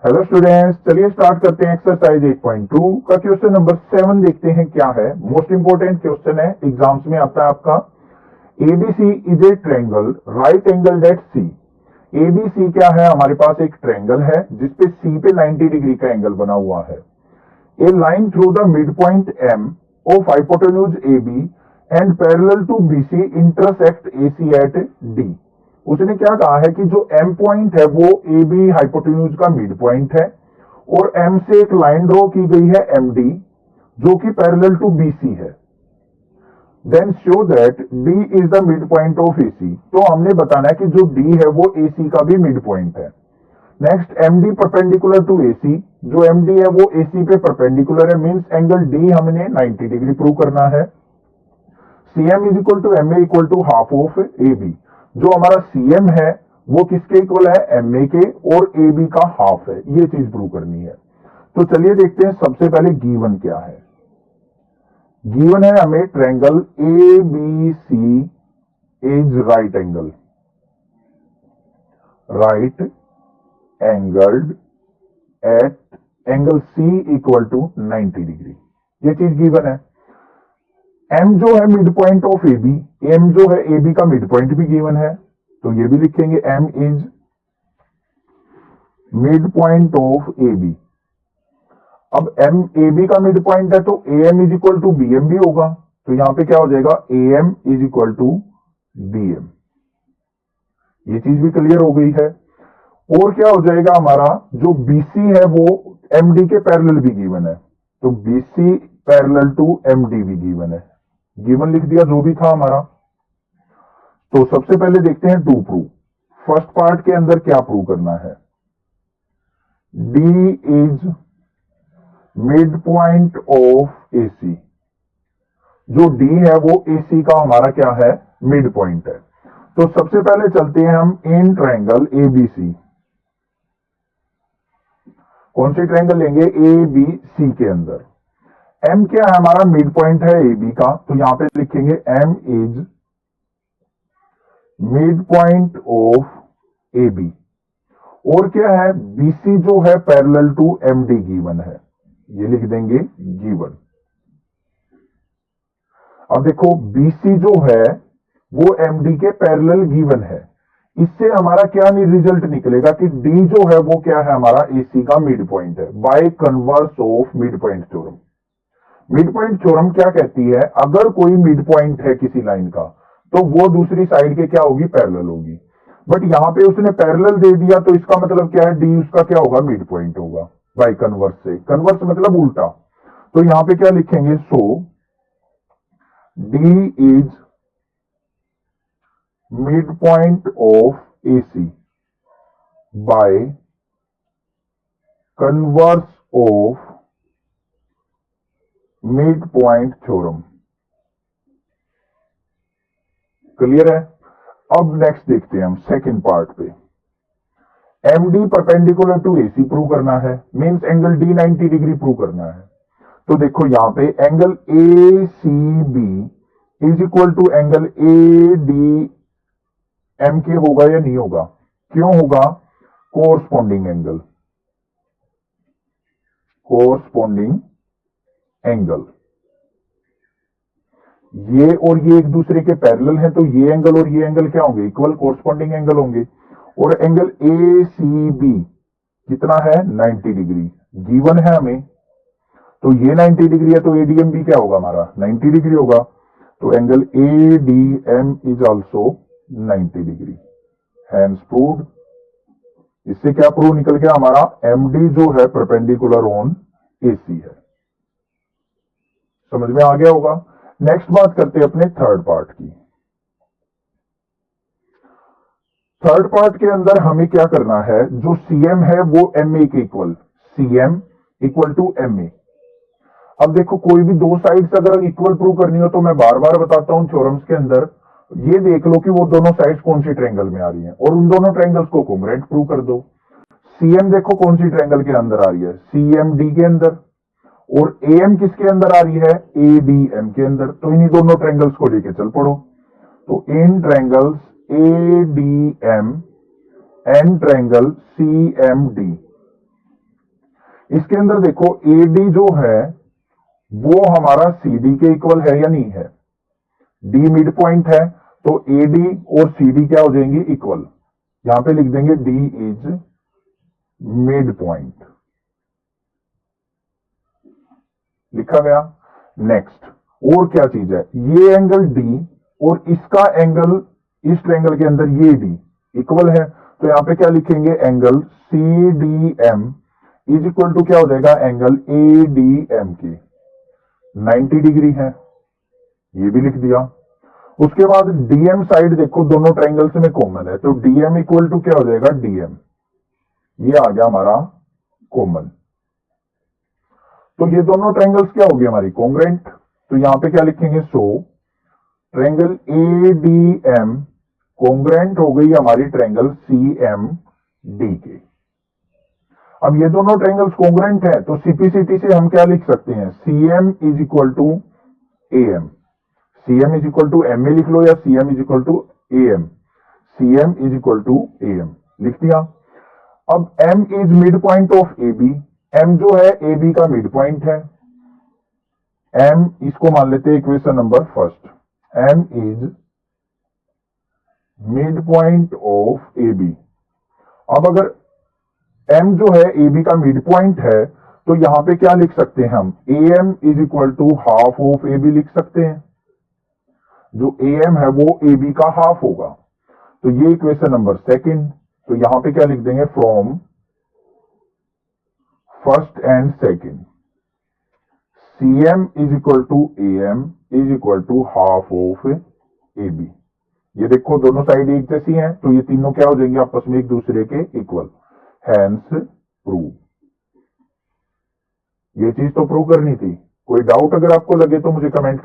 Hello students, चलिए start करते हैं एक्सरसाइज 8.2 का क्वेश्चन नंबर 7 देखते हैं क्या है। मोस्ट इंपोर्टेंट क्वेश्चन है, एग्जाम्स में आता है आपका। ABC is a triangle right angle at C. ABC क्या है? हमारे पास एक ट्रायंगल है जिसपे सी पे 90 डिग्री का एंगल बना हुआ है। A line through the mid point M of hypotenuse A B and parallel to B C intersect A C at D. उसने क्या कहा है कि जो एम पॉइंट है वो ए बी हाइपोटेन्यूज का मिड पॉइंट है और एम से एक लाइन ड्रॉ की गई है एम डी जो कि पैरेलल टू बी सी है। Then show that D is the mid point of A C. तो हमने बताना है कि जो डी है वो ए सी का भी मिड पॉइंट है। Next, M D perpendicular to A C. जो एम डी है वो ए सी पे परपेंडिकुलर है, मीन्स एंगल डी हमने 90 डिग्री प्रूव करना है। C M is equal to M A equal to half of A B. जो हमारा सीएम है वो किसके इक्वल है? एमए के, और ए बी का हाफ है। ये चीज प्रूव करनी है। तो चलिए देखते हैं सबसे पहले गिवन क्या है। गिवन है हमें triangle A B C is right angled at angle C equal to 90 degree. ये चीज गिवन है। एम जो है mid point of A B, M जो है ए बी का मिड पॉइंट भी गिवन है, तो ये भी लिखेंगे M is mid point of A B. अब एम ए बी का मिड पॉइंट है तो A M is equal to B M भी होगा। तो यहां पे क्या हो जाएगा? A M is equal to B M. ये चीज भी क्लियर हो गई है। और क्या हो जाएगा? हमारा जो बीसी है वो एम डी के पैरेलल भी गिवन है, तो BC parallel to M D भी गिवन है। गिवन लिख दिया जो भी था हमारा। तो सबसे पहले देखते हैं टू प्रूव। फर्स्ट पार्ट के अंदर क्या प्रूव करना है? D is mid point of A C. जो डी है वो ए सी का हमारा क्या है? मिड पॉइंट है। तो सबसे पहले चलते हैं हम इन ट्रायंगल ए बी सी। कौन सी ट्रायंगल लेंगे? ए बी सी के अंदर एम क्या है? हमारा मिड पॉइंट है ए बी का, तो यहां पे लिखेंगे M is mid point of A B. और क्या है? बीसी जो है parallel to M D given है, ये लिख देंगे गिवन। अब देखो बीसी जो है वो एम डी के पैरेलल गिवन है। इससे हमारा क्या रिजल्ट निकलेगा कि डी जो है वो क्या है? हमारा ए सी का मिड पॉइंट है bye converse of mid point theorem. Mid point theorem क्या कहती है? अगर कोई मिड पॉइंट है किसी लाइन का तो वो दूसरी साइड के क्या होगी? पैरेलल होगी। बट यहां पे उसने पैरेलल दे दिया तो इसका मतलब क्या है? डी उसका क्या होगा? मिड पॉइंट होगा बाय कन्वर्स से। कन्वर्स मतलब उल्टा। तो यहां पे क्या लिखेंगे? So D is mid point of A C by converse of mid point theorem. Clear है? अब नेक्स्ट देखते हैं हम सेकंड पार्ट पे। M D perpendicular to A C prove करना है, means angle D 90 degree prove करना है। तो देखो यहां पे angle A C B is equal to angle A D M के होगा या नहीं होगा? क्यों होगा? Corresponding angle. ये और ये एक दूसरे के पैरेलल हैं, तो ये एंगल और ये एंगल क्या होंगे? इक्वल कोरस्पॉन्डिंग एंगल होंगे। और एंगल ए सी बी कितना है? 90 डिग्री गिवन है हमें। तो ये 90 डिग्री है तो एडीएम भी क्या होगा? हमारा 90 डिग्री होगा। तो angle A D M is also 90 degree. Hence proved. इससे क्या प्रूव निकल गया? हमारा एम डी जो है परपेंडिकुलर ऑन ए सी है। समझ में आ गया होगा। नेक्स्ट बात करते हैं अपने थर्ड पार्ट की। थर्ड पार्ट के अंदर हमें क्या करना है? जो सीएम है वो एमए के equal, CM equal to MA. अब देखो कोई भी दो साइड्स अगर इक्वल प्रूव करनी हो तो मैं बार बार बताता हूं थ्योरम्स के अंदर, ये देख लो कि वो दोनों साइड्स कौन सी ट्रायंगल में आ रही हैं और उन दोनों ट्रायंगल्स को कोंग्रुएंट प्रूव कर दो। सीएम देखो कौन सी ट्रायंगल के अंदर आ रही है? सीएमडी के अंदर। और एएम किसके अंदर आ रही है? एडीएम के अंदर। तो इन्हीं दोनों ट्रायंगल्स को लेके चल पड़ो। तो in triangles ADM and triangle CMD इसके अंदर देखो AD जो है वो हमारा CD के इक्वल है या नहीं है। D मिड पॉइंट है तो AD और CD क्या हो जाएंगी, इक्वल। यहां पे लिख देंगे D इज मिड पॉइंट, लिखा गया। नेक्स्ट और क्या चीज है, ये एंगल D और इसका एंगल इस ट्रायंगल के अंदर ये D इक्वल है, तो यहां पे क्या लिखेंगे, angle CDM is equal to क्या हो जाएगा, एंगल ADM के 90 डिग्री है, ये भी लिख दिया। उसके बाद DM साइड देखो दोनों ट्रायंगल्स में कॉमन है, तो DM इक्वल टू क्या हो जाएगा, DM, ये आ गया हमारा कॉमन। तो ये दोनों ट्रायंगल्स क्या हो गए हमारी कॉन्ग्रुएंट, तो यहां पे क्या लिखेंगे, सो ट्रायंगल ADM कॉन्ग्रुएंट हो गई हमारी ट्रायंगल CMD के। अब ये दोनों ट्रायंगल्स कॉन्ग्रुएंट है तो CPCT से हम क्या लिख सकते हैं, CM is equal to AM, CM is equal to MA लिख लो या CM is equal to AM, CM is equal to AM लिख दिया। अब M is mid point of AB, M जो है AB का मिड पॉइंट है, M इसको मान लेते हैं equation number first, M is mid point of AB। अब अगर M जो है AB का मिड पॉइंट है तो यहां पे क्या लिख सकते हैं हम, AM is equal to half of AB लिख सकते हैं, जो AM है वो AB का हाफ होगा, तो ये इक्वेशन नंबर सेकंड। तो यहां पे क्या लिख देंगे, from first and second CM is equal to AM is equal to half of AB। ये देखो दोनों साइड एक जैसी हैं, तो ये तीनों क्या हो जाएंगे, आपस में एक दूसरे के इक्वल, हैंस प्रूव। ये चीज तो प्रूव करनी थी। कोई डाउट अगर आपको लगे तो मुझे कमेंट